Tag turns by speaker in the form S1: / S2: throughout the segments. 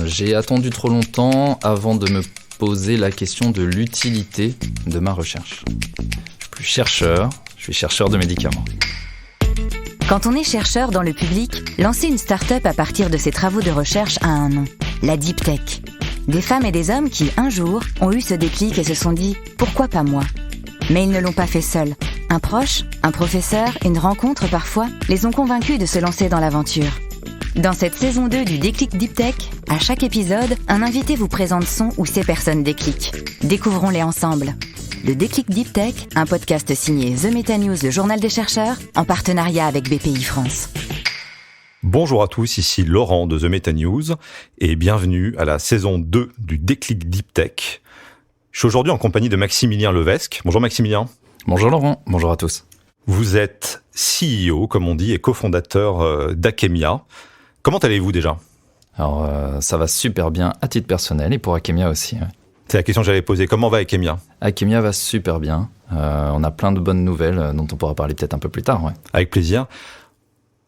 S1: J'ai attendu trop longtemps avant de me poser la question de l'utilité de ma recherche. Je suis plus chercheur, je suis chercheur de médicaments.
S2: Quand on est chercheur dans le public, lancer une start-up à partir de ses travaux de recherche a un nom, la Deep Tech. Des femmes et des hommes qui, un jour, ont eu ce déclic et se sont dit « Pourquoi pas moi ?» Mais ils ne l'ont pas fait seuls. Un proche, un professeur, une rencontre parfois, les ont convaincus de se lancer dans l'aventure. Dans cette saison 2 du Déclic Deep Tech, à chaque épisode, un invité vous présente son ou ses personnes déclic. Découvrons-les ensemble. Le Déclic Deep Tech, un podcast signé The Meta News, le journal des chercheurs, en partenariat avec BPI France.
S3: Bonjour à tous, ici Laurent de The Meta News et bienvenue à la saison 2 du Déclic Deep Tech. Je suis aujourd'hui en compagnie de Maximilien Levesque. Bonjour Maximilien.
S1: Bonjour Laurent, bonjour à tous.
S3: Vous êtes CEO, comme on dit, et cofondateur d'Akemia. Comment allez-vous déjà ?
S1: Alors ça va super bien à titre personnel et pour Akemia aussi. Ouais.
S3: C'est la question que j'allais poser. Comment va Akemia ?
S1: Akemia va super bien. On a plein de bonnes nouvelles dont on pourra parler peut-être un peu plus tard. Ouais.
S3: Avec plaisir.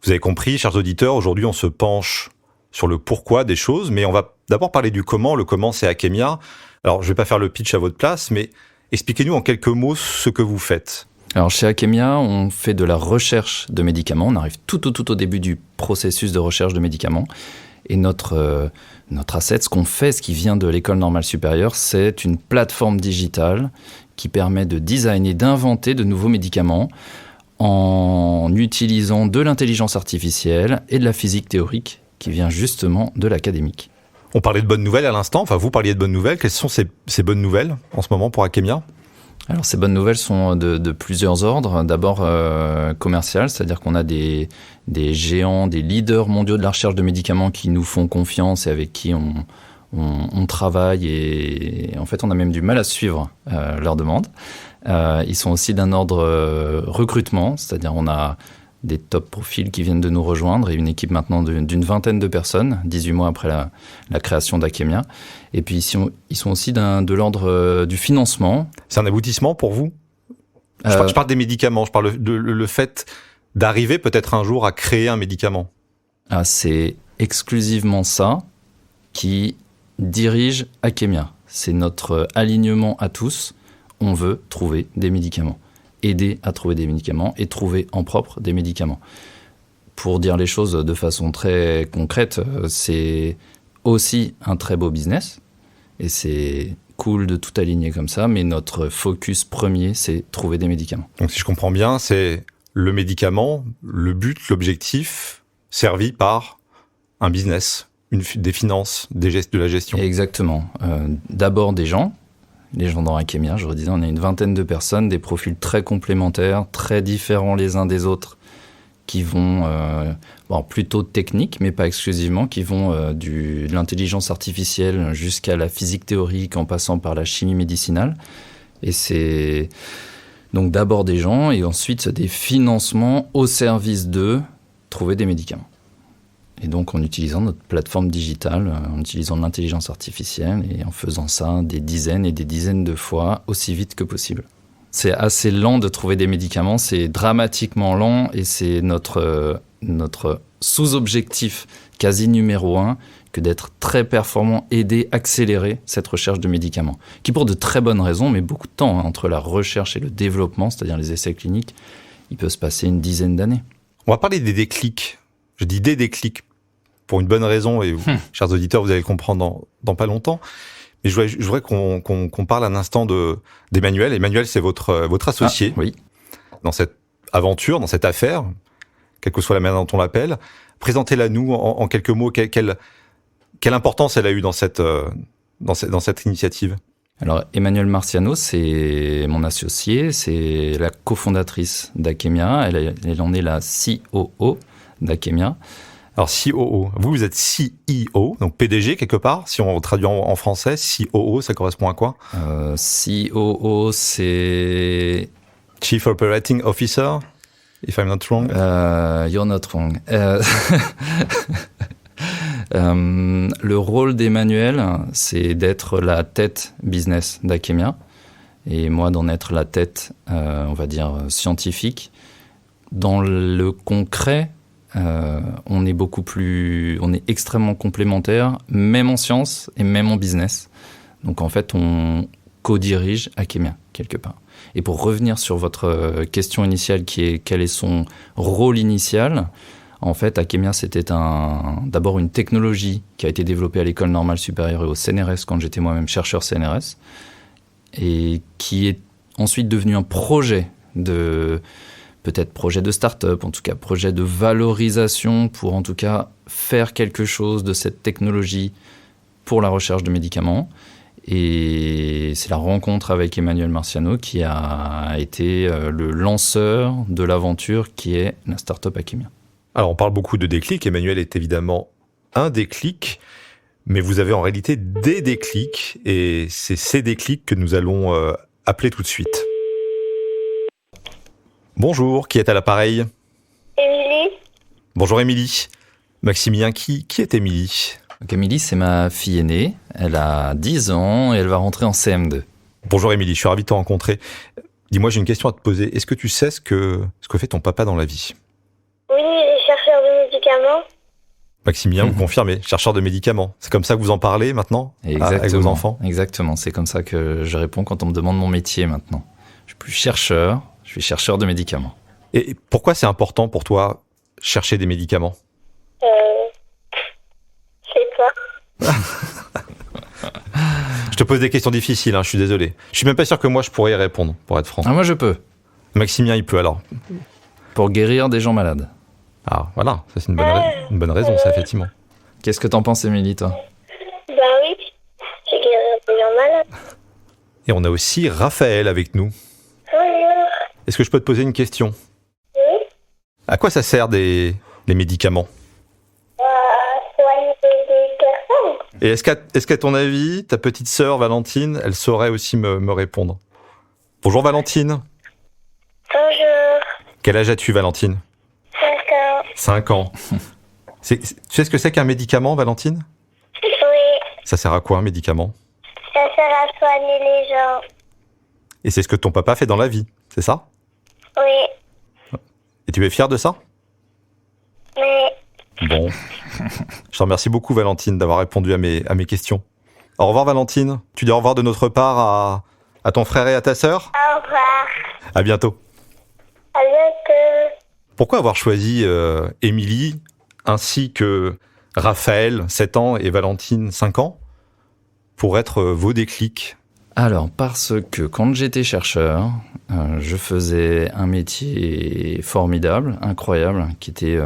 S3: Vous avez compris, chers auditeurs, aujourd'hui on se penche sur le pourquoi des choses, mais on va d'abord parler du comment. Le comment, c'est Akemia. Alors je ne vais pas faire le pitch à votre place, mais expliquez-nous en quelques mots ce que vous faites.
S1: Alors chez Akemia, on fait de la recherche de médicaments. On arrive tout au début du processus de recherche de médicaments. Et notre asset, ce qu'on fait, ce qui vient de l'École normale supérieure, c'est une plateforme digitale qui permet de designer, d'inventer de nouveaux médicaments en utilisant de l'intelligence artificielle et de la physique théorique qui vient justement de l'académique.
S3: On parlait de bonnes nouvelles à l'instant, enfin vous parliez de bonnes nouvelles. Quelles sont ces bonnes nouvelles en ce moment pour Akemia ?
S1: Alors ces bonnes nouvelles sont de plusieurs ordres. D'abord commerciales, c'est-à-dire qu'on a des géants, des leaders mondiaux de la recherche de médicaments qui nous font confiance et avec qui on travaille et en fait on a même du mal à suivre leurs demandes. Ils sont aussi d'un ordre recrutement, c'est-à-dire on a des top profils qui viennent de nous rejoindre et une équipe maintenant d'une vingtaine de personnes, 18 mois après la création d'Akemia. Et puis ils sont aussi de l'ordre du financement.
S3: C'est un aboutissement pour vous ? Je parle des médicaments, je parle de le fait d'arriver peut-être un jour à créer un médicament.
S1: C'est exclusivement ça qui dirige Akemia. C'est notre alignement à tous. On veut trouver des médicaments. Aider à trouver des médicaments et trouver en propre des médicaments. Pour dire les choses de façon très concrète, c'est aussi un très beau business et c'est cool de tout aligner comme ça, mais notre focus premier, c'est trouver des médicaments.
S3: Donc si je comprends bien, c'est le médicament, le but, l'objectif, servi par un business, des finances, de la gestion.
S1: Exactement. D'abord des gens. Les gens dans Akemia, je redisais, on a une vingtaine de personnes, des profils très complémentaires, très différents les uns des autres, qui vont, plutôt techniques, mais pas exclusivement, qui vont de l'intelligence artificielle jusqu'à la physique théorique, en passant par la chimie médicinale. Et c'est donc d'abord des gens, et ensuite des financements au service de trouver des médicaments. Et donc en utilisant notre plateforme digitale, en utilisant l'intelligence artificielle et en faisant ça des dizaines et des dizaines de fois aussi vite que possible. C'est assez lent de trouver des médicaments, c'est dramatiquement lent et c'est notre sous-objectif quasi numéro 1 que d'être très performant, aider, accélérer cette recherche de médicaments. Qui pour de très bonnes raisons, mais beaucoup de temps entre la recherche et le développement, c'est-à-dire les essais cliniques, il peut se passer une dizaine d'années.
S3: On va parler des déclics. Je dis des déclics. Pour une bonne raison, et vous, chers auditeurs, vous allez le comprendre dans pas longtemps. Mais je voudrais qu'on parle un instant d'Emmanuel. Emmanuel, c'est votre associé
S1: oui. Dans
S3: cette aventure, dans cette affaire, quelle que soit la manière dont on l'appelle. Présentez-la nous en quelques mots. Quelle importance elle a eu dans cette initiative ?
S1: Alors, Emmanuel Marciano, c'est mon associé, c'est la cofondatrice d'Akemia. Elle en est la COO d'Akemia.
S3: Alors, COO, vous êtes CEO, donc PDG quelque part, si on traduit en français. COO, ça correspond à quoi ?
S1: COO, c'est...
S3: Chief Operating Officer, if I'm not wrong.
S1: You're not wrong. Le rôle d'Emmanuel, c'est d'être la tête business d'Akemia, et moi d'en être la tête, on va dire, scientifique. Dans le concret, on est extrêmement complémentaires, même en sciences et même en business. Donc en fait, on co-dirige Akemia quelque part. Et pour revenir sur votre question initiale qui est quel est son rôle initial, en fait, Akemia, c'était d'abord une technologie qui a été développée à l'École normale supérieure et au CNRS quand j'étais moi-même chercheur CNRS et qui est ensuite devenu un projet peut-être projet de start-up, en tout cas projet de valorisation pour en tout cas faire quelque chose de cette technologie pour la recherche de médicaments. Et c'est la rencontre avec Emmanuel Marciano qui a été le lanceur de l'aventure qui est la start-up Akemia.
S3: Alors on parle beaucoup de déclic, Emmanuel est évidemment un déclic, mais vous avez en réalité des déclics, et c'est ces déclics que nous allons appeler tout de suite. Bonjour, qui est à l'appareil ?
S4: Émilie.
S3: Bonjour Émilie. Maximilien, qui est Émilie ?
S1: Donc Émilie, c'est ma fille aînée, elle a 10 ans et elle va rentrer en CM2.
S3: Bonjour Émilie, je suis ravi de te rencontrer. Dis-moi, j'ai une question à te poser. Est-ce que tu sais ce que fait ton papa dans la vie ?
S4: Oui, il est chercheur de médicaments.
S3: Maximilien, vous confirmez, chercheur de médicaments. C'est comme ça que vous en parlez maintenant avec vos enfants ?
S1: Exactement, c'est comme ça que je réponds quand on me demande mon métier maintenant. Je suis plus chercheur, je suis chercheur de médicaments.
S3: Et pourquoi c'est important pour toi chercher des médicaments ?
S4: Je sais pas.
S3: Je te pose des questions difficiles, je suis désolé. Je suis même pas sûr que moi je pourrais y répondre, pour être franc.
S1: Ah, moi je peux.
S3: Maximilien, il peut alors.
S1: Pour guérir des gens malades.
S3: Ah, voilà, ça c'est une bonne raison, ça, effectivement.
S1: Qu'est-ce que t'en penses, Émilie, toi ?
S4: Bah oui, j'ai guéri des gens malades.
S3: Et on a aussi Raphaël avec nous.
S4: Bonjour.
S3: Est-ce que je peux te poser une question ?
S4: Oui.
S3: À quoi ça sert les médicaments ?
S4: Soigner des personnes.
S3: Et est-ce qu'à ton avis, ta petite sœur Valentine, elle saurait aussi me répondre ? Bonjour Valentine.
S4: Bonjour.
S3: Quel âge as-tu, Valentine ? 5 ans. Tu sais ce que c'est qu'un médicament, Valentine ?
S4: Oui,
S3: Ça sert à quoi, un médicament ?
S4: ça sert à soigner les gens.
S3: Et c'est ce que ton papa fait dans la vie, c'est ça ?
S4: Oui,
S3: Et tu es fière de ça ?
S4: mais
S3: Bon. Je te remercie beaucoup, Valentine, d'avoir répondu à mes questions. Au revoir, Valentine. Tu dis au revoir de notre part à ton frère et à ta sœur ?
S4: au revoir.
S3: À bientôt.
S4: À bientôt.
S3: Pourquoi avoir choisi Émilie ainsi que Raphaël, 7 ans, et Valentine, 5 ans, pour être vos déclics ?
S1: Alors, parce que quand j'étais chercheur, je faisais un métier formidable, incroyable, qui était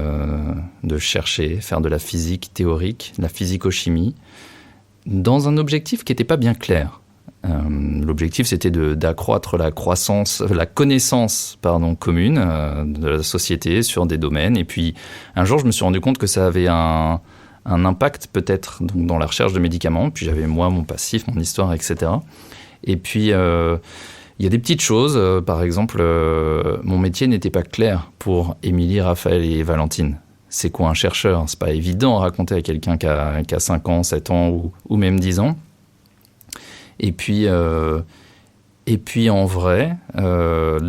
S1: de chercher, faire de la physique théorique, la physico-chimie, dans un objectif qui n'était pas bien clair. L'objectif, c'était d'accroître la connaissance commune de la société sur des domaines. Et puis, un jour, je me suis rendu compte que ça avait un impact peut-être donc, dans la recherche de médicaments. Puis j'avais moi mon passif, mon histoire, etc. Et puis, il y a des petites choses. Par exemple, mon métier n'était pas clair pour Émilie, Raphaël et Valentine. C'est quoi un chercheur ? C'est pas évident à raconter à quelqu'un qui a 5 ans, 7 ans ou même 10 ans. Et puis en vrai, le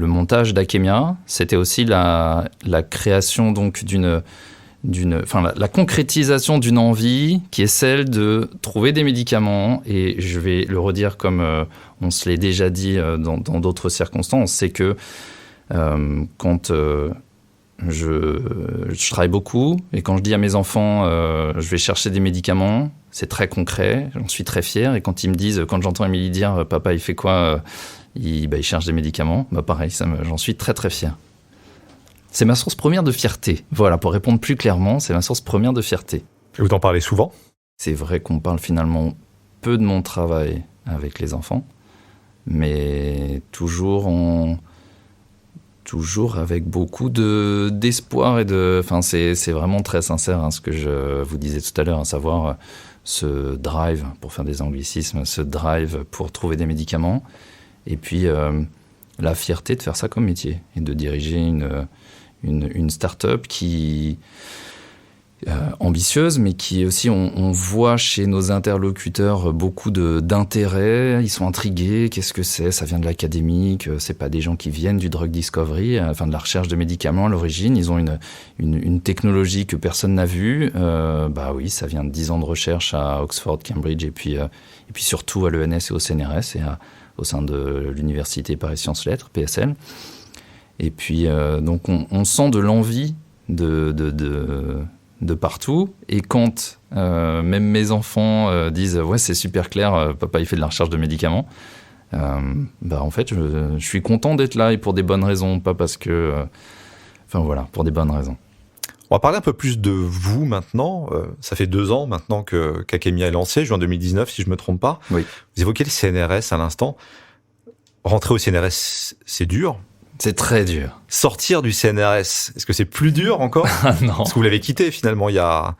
S1: montage d'Akemia, c'était aussi la création donc la concrétisation d'une envie qui est celle de trouver des médicaments. Et je vais le redire comme on se l'est déjà dit dans d'autres circonstances, c'est que quand je travaille beaucoup et quand je dis à mes enfants je vais chercher des médicaments, c'est très concret, j'en suis très fier. Et quand ils me disent, quand j'entends Émilie dire papa il fait quoi, il cherche des médicaments, pareil, j'en suis très très fier. C'est ma source première de fierté. Voilà, pour répondre plus clairement, c'est ma source première de fierté.
S3: Et vous en parlez souvent ?
S1: C'est vrai qu'on parle finalement peu de mon travail avec les enfants, mais toujours avec beaucoup d'espoir et c'est vraiment très sincère ce que je vous disais tout à l'heure, à savoir ce drive pour faire des anglicismes, ce drive pour trouver des médicaments, et puis la fierté de faire ça comme métier et de diriger une start-up qui ambitieuse, mais qui aussi, on voit chez nos interlocuteurs beaucoup d'intérêt. Ils sont intrigués. Qu'est-ce que c'est ? Ça vient de l'académique. C'est pas des gens qui viennent du drug discovery, enfin de la recherche de médicaments à l'origine. Ils ont une technologie que personne n'a vue. Bah oui, ça vient de 10 ans de recherche à Oxford, Cambridge, et puis surtout à l'ENS et au CNRS et au sein de l'université Paris Sciences Lettres, PSL. Et puis donc on sent de l'envie de partout, et quand même mes enfants disent ouais, c'est super clair, papa il fait de la recherche de médicaments, bah en fait je suis content d'être là, et pour des bonnes raisons, pas parce que enfin voilà, pour des bonnes raisons.
S3: On va parler un peu plus de vous maintenant. Ça fait 2 ans maintenant qu'Akemia est lancé, juin 2019 si je me trompe pas.
S1: Oui.
S3: Vous évoquez le CNRS à l'instant. Rentrer au CNRS, c'est dur.
S1: C'est très dur.
S3: Sortir du CNRS, est-ce que c'est plus dur encore ?
S1: Non.
S3: Parce que vous l'avez quitté finalement il y a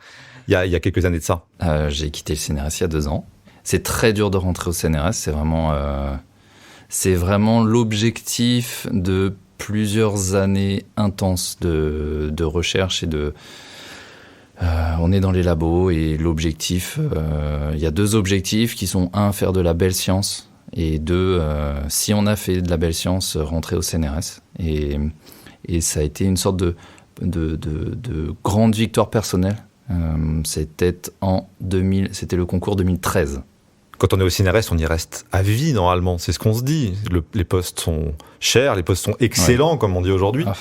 S3: quelques années de ça.
S1: J'ai quitté le CNRS il y a 2 ans. C'est très dur de rentrer au CNRS. C'est vraiment l'objectif de plusieurs années intenses de recherche et on est dans les labos, et l'objectif, il y a 2 objectifs qui sont 1, faire de la belle science, et 2, si on a fait de la belle science, rentrer au CNRS. Et ça a été une sorte de grande victoire personnelle. C'était le concours 2013.
S3: Quand on est au CNRS, on y reste à vie normalement, c'est ce qu'on se dit. Les postes sont chers, les postes sont excellents, ouais, comme on dit aujourd'hui. Ah.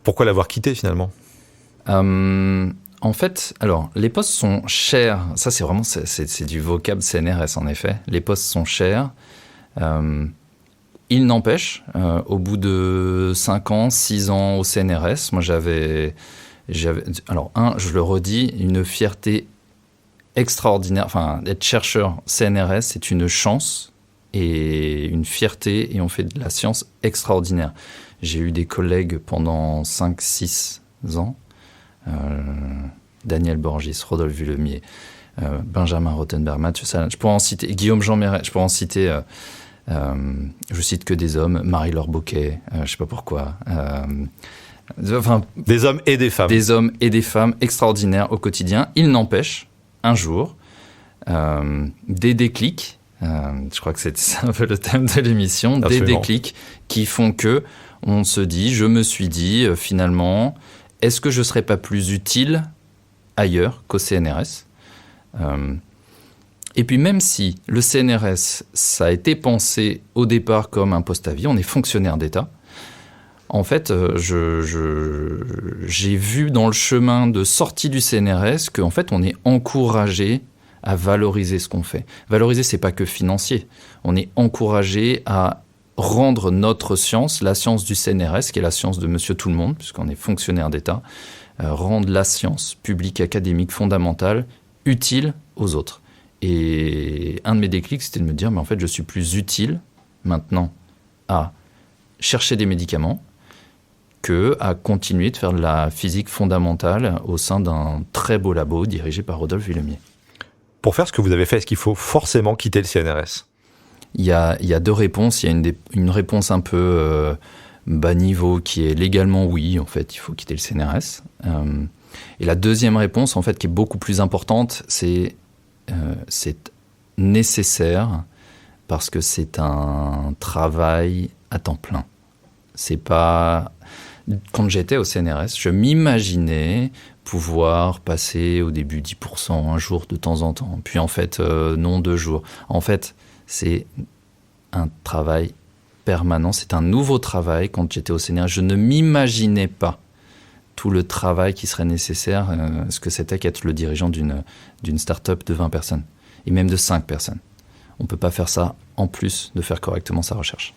S3: Pourquoi l'avoir quitté finalement ?
S1: En fait, alors, les postes sont chers. Ça, c'est vraiment c'est du vocable CNRS, en effet. Les postes sont chers. Il n'empêche, au bout de 5 ans, 6 ans au CNRS, moi, j'avais, alors, je le redis, une fierté extraordinaire. Enfin, être chercheur CNRS, c'est une chance et une fierté, et on fait de la science extraordinaire. J'ai eu des collègues pendant 5-6 ans. Daniel Borgis, Rodolphe Villemier, Benjamin Rothenberg, je pourrais en citer, Guillaume Jean Méret, je pourrais en citer, je cite que des hommes, Marie-Laure Bocquet, je sais pas pourquoi. Enfin,
S3: des hommes et des femmes.
S1: Des hommes et des femmes extraordinaires au quotidien. Il n'empêche, un jour, des déclics, je crois que c'est un peu le thème de l'émission, absolument, des déclics qui font que je me suis dit, finalement, est-ce que je ne serais pas plus utile ailleurs qu'au CNRS ? Et puis même si le CNRS, ça a été pensé au départ comme un poste à vie, on est fonctionnaire d'État, en fait, j'ai vu dans le chemin de sortie du CNRS qu'en fait, on est encouragé à valoriser ce qu'on fait. Valoriser, c'est pas que financier. On est encouragé à rendre notre science, la science du CNRS, qui est la science de Monsieur Tout-le-Monde, puisqu'on est fonctionnaire d'État, rendre la science publique, académique, fondamentale, utile aux autres. Et un de mes déclics, c'était de me dire, mais en fait, je suis plus utile maintenant à chercher des médicaments qu'à continuer de faire de la physique fondamentale au sein d'un très beau labo dirigé par Rodolphe Villemier.
S3: Pour faire ce que vous avez fait, est-ce qu'il faut forcément quitter le CNRS ?
S1: Il y a 2 réponses. Il y a une réponse un peu bas niveau qui est légalement oui, en fait, il faut quitter le CNRS. Et la deuxième réponse, en fait, qui est beaucoup plus importante, c'est nécessaire parce que c'est un travail à temps plein. C'est pas... Quand j'étais au CNRS, je m'imaginais pouvoir passer au début 10%, un jour de temps en temps, puis en fait, non, 2 jours. En fait, c'est un travail permanent, c'est un nouveau travail. Quand j'étais au CNRS, je ne m'imaginais pas tout le travail qui serait nécessaire, ce que c'était qu'être le dirigeant d'une start-up de 20 personnes, et même de 5 personnes. On ne peut pas faire ça en plus de faire correctement sa recherche.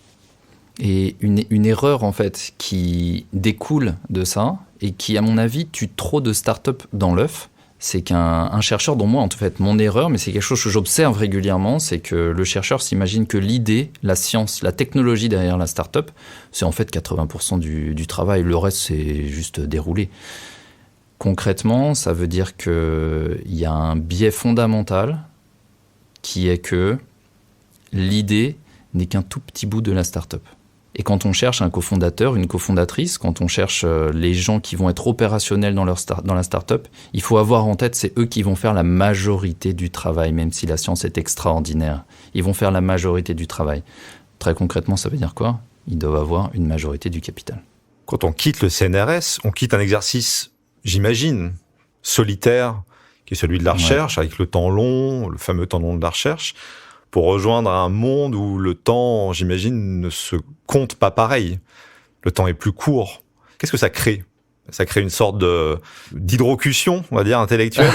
S1: Et une erreur, en fait, qui découle de ça, et qui, à mon avis, tue trop de start-up dans l'œuf, c'est qu'un chercheur, dont moi, en fait, mon erreur, mais c'est quelque chose que j'observe régulièrement, c'est que le chercheur s'imagine que l'idée, la science, la technologie derrière la start-up, c'est en fait 80% du travail. Le reste, c'est juste dérouler. Concrètement, ça veut dire qu'il y a un biais fondamental qui est que l'idée n'est qu'un tout petit bout de la start-up. Et quand on cherche un cofondateur, une cofondatrice, quand on cherche les gens qui vont être opérationnels dans la start-up, il faut avoir en tête, c'est eux qui vont faire la majorité du travail, même si la science est extraordinaire. Ils vont faire la majorité du travail. Très concrètement, ça veut dire quoi ? Ils doivent avoir une majorité du capital.
S3: Quand on quitte le CNRS, on quitte un exercice, j'imagine, solitaire, qui est celui de la recherche, avec le temps long, le fameux temps long de la recherche, pour rejoindre un monde où le temps, j'imagine, ne se compte pas pareil. Le temps est plus court. Qu'est-ce que ça crée ? Ça crée une sorte d'hydrocution, on va dire, intellectuelle.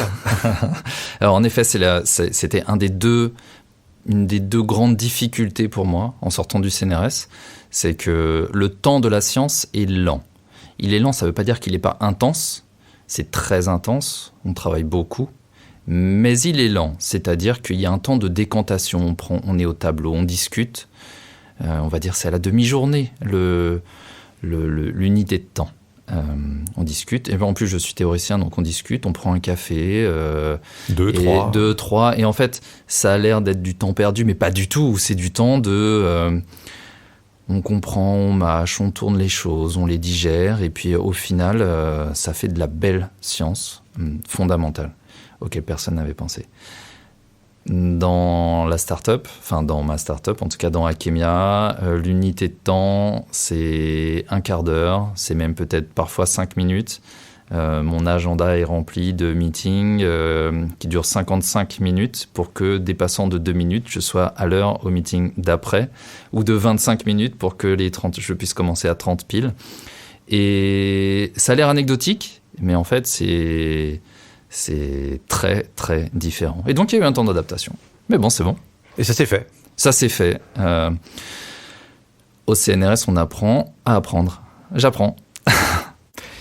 S1: Alors en effet, c'était une des deux grandes difficultés pour moi en sortant du CNRS, c'est que le temps de la science est lent. Il est lent, ça ne veut pas dire qu'il n'est pas intense. C'est très intense, on travaille beaucoup. Mais il est lent, c'est-à-dire qu'il y a un temps de décantation. On est au tableau, on discute. On va dire c'est à la demi-journée, l'unité de temps. On discute. Et en plus, je suis théoricien, donc on discute, on prend un café.
S3: 2,
S1: 3. Et en fait, ça a l'air d'être du temps perdu, mais pas du tout. C'est du temps on comprend, on mâche, on tourne les choses, on les digère. Et puis au final, ça fait de la belle science fondamentale, auquel personne n'avait pensé. Dans la start-up, enfin dans ma start-up, en tout cas dans Akemia, l'unité de temps, c'est un quart d'heure, c'est même peut-être parfois 5 minutes. Mon agenda est rempli de meetings qui durent 55 minutes pour que, dépassant de 2 minutes, je sois à l'heure au meeting d'après, ou de 25 minutes pour que je puisse commencer à 30 piles. Et ça a l'air anecdotique, mais en fait, c'est très, très différent. Et donc, il y a eu un temps d'adaptation. Mais bon, c'est bon.
S3: Et ça s'est fait.
S1: Ça s'est fait. Au CNRS, on apprend à apprendre. J'apprends.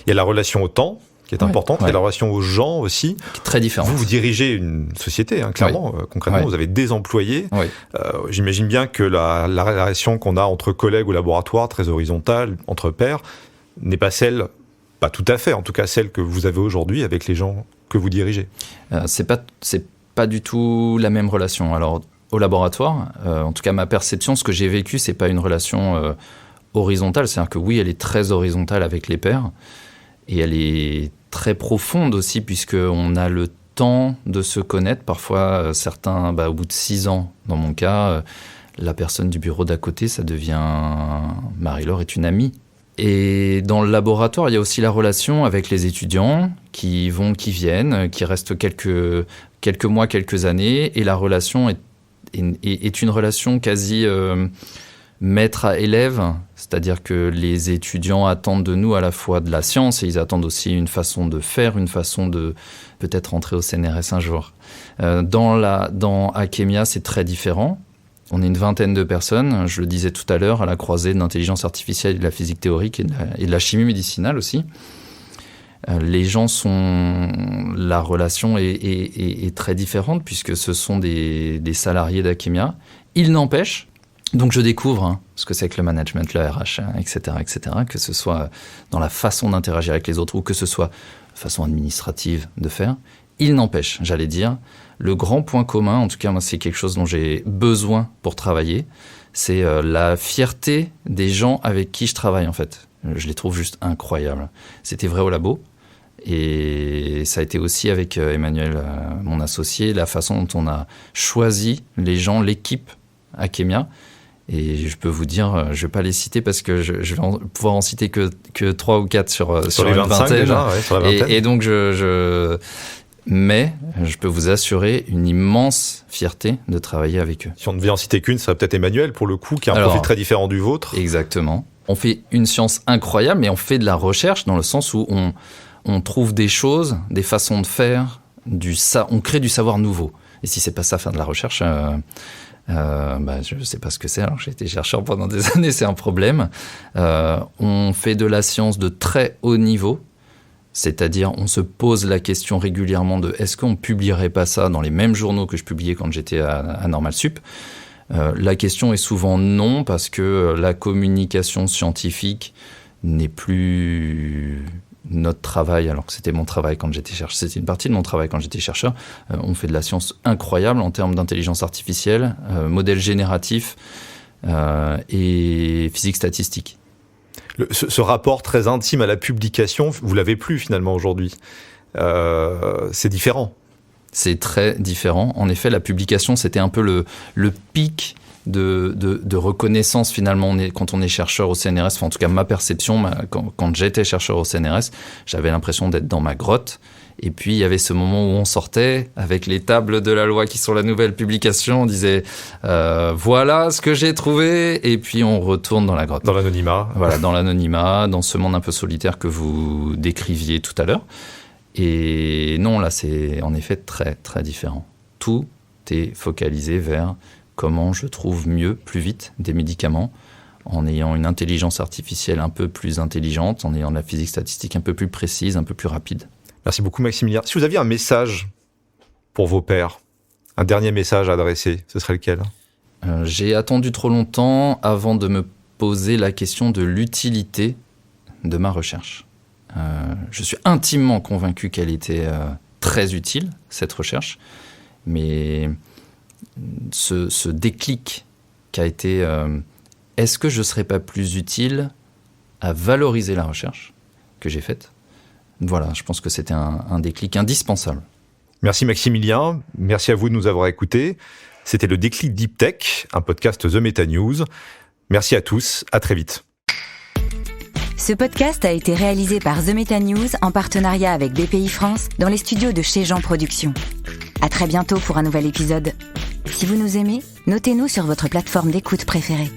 S3: Il y a la relation au temps, qui est importante. Il y a la relation aux gens aussi.
S1: Qui est très différente.
S3: Vous dirigez une société, clairement. Concrètement, vous avez des employés.
S1: Oui.
S3: J'imagine bien que la relation qu'on a entre collègues au laboratoire, très horizontale, entre pairs, n'est pas celle, pas tout à fait, en tout cas celle que vous avez aujourd'hui avec les gens que vous dirigez.
S1: C'est pas du tout la même relation. Alors, au laboratoire, en tout cas ma perception, ce que j'ai vécu, c'est pas une relation horizontale. C'est-à-dire que oui, elle est très horizontale avec les pairs. Et elle est très profonde aussi, puisqu'on a le temps de se connaître. Parfois, certains, au bout de 6 ans, dans mon cas, la personne du bureau d'à côté, ça devient... Marie-Laure est une amie. Et dans le laboratoire, il y a aussi la relation avec les étudiants qui vont, qui viennent, qui restent quelques mois, quelques années. Et la relation est une relation quasi... maître à élève, c'est-à-dire que les étudiants attendent de nous à la fois de la science et ils attendent aussi une façon de faire, une façon de peut-être rentrer au CNRS un jour. Dans Akemia, c'est très différent. On est une vingtaine de personnes, je le disais tout à l'heure, à la croisée de l'intelligence artificielle et de la physique théorique et de la chimie médicinale aussi. Les gens la relation est très différente puisque ce sont des salariés d'Akemia. Il n'empêche, donc je découvre ce que c'est que le management, le RH, etc., que ce soit dans la façon d'interagir avec les autres ou que ce soit façon administrative de faire. Il n'empêche, j'allais dire, le grand point commun, en tout cas moi c'est quelque chose dont j'ai besoin pour travailler, c'est la fierté des gens avec qui je travaille en fait. Je les trouve juste incroyables. C'était vrai au labo. Et ça a été aussi avec Emmanuel, mon associé, la façon dont on a choisi les gens, l'équipe Akemia. Et je peux vous dire, je ne vais pas les citer parce que je vais pouvoir en citer que 3 ou 4 sur
S3: les
S1: une
S3: 25
S1: vingtaine.
S3: déjà, sur la vingtaine.
S1: Et donc, mais je peux vous assurer une immense fierté de travailler avec eux.
S3: Si on devait en citer qu'une, ça serait peut-être Emmanuel, pour le coup, qui a un profil très différent du vôtre.
S1: Exactement. On fait une science incroyable, mais on fait de la recherche dans le sens où on trouve des choses, des façons de faire, on crée du savoir nouveau. Et si c'est pas ça, faire de la recherche... je ne sais pas ce que c'est, alors j'ai été chercheur pendant des années, c'est un problème. On fait de la science de très haut niveau, c'est-à-dire on se pose la question régulièrement de est-ce qu'on ne publierait pas ça dans les mêmes journaux que je publiais quand j'étais à Normal Sup. La question est souvent non, parce que la communication scientifique n'est plus notre travail, alors que c'était mon travail quand j'étais chercheur. C'était une partie de mon travail quand j'étais chercheur. On fait de la science incroyable en termes d'intelligence artificielle, modèle génératif, et physique statistique.
S3: Ce rapport très intime à la publication, vous l'avez plus finalement aujourd'hui. C'est différent.
S1: C'est très différent. En effet, la publication, c'était un peu le pic de reconnaissance finalement quand on est chercheur au CNRS. Enfin, en tout cas, ma perception, quand j'étais chercheur au CNRS, j'avais l'impression d'être dans ma grotte. Et puis, il y avait ce moment où on sortait avec les tables de la loi qui sont la nouvelle publication. On disait, voilà ce que j'ai trouvé. Et puis, on retourne dans la grotte.
S3: Dans l'anonymat.
S1: Voilà, dans l'anonymat, dans ce monde un peu solitaire que vous décriviez tout à l'heure. Et non, là, c'est en effet très, très différent. Tout est focalisé vers comment je trouve mieux, plus vite, des médicaments, en ayant une intelligence artificielle un peu plus intelligente, en ayant de la physique statistique un peu plus précise, un peu plus rapide.
S3: Merci beaucoup, Maximilien. Si vous aviez un message pour vos pairs, un dernier message à adresser, ce serait lequel ?
S1: J'ai attendu trop longtemps avant de me poser la question de l'utilité de ma recherche. Je suis intimement convaincu qu'elle était très utile, cette recherche, mais ce déclic qu'a été est-ce que je ne serais pas plus utile à valoriser la recherche que j'ai faite ? Voilà, je pense que c'était un déclic indispensable.
S3: Merci Maximilien, merci à vous de nous avoir écoutés. C'était le Déclic Deep Tech, un podcast The Meta News. Merci à tous, à très vite.
S2: Ce podcast a été réalisé par The Meta News en partenariat avec BPI France dans les studios de chez Jean Productions. À très bientôt pour un nouvel épisode. Si vous nous aimez, notez-nous sur votre plateforme d'écoute préférée.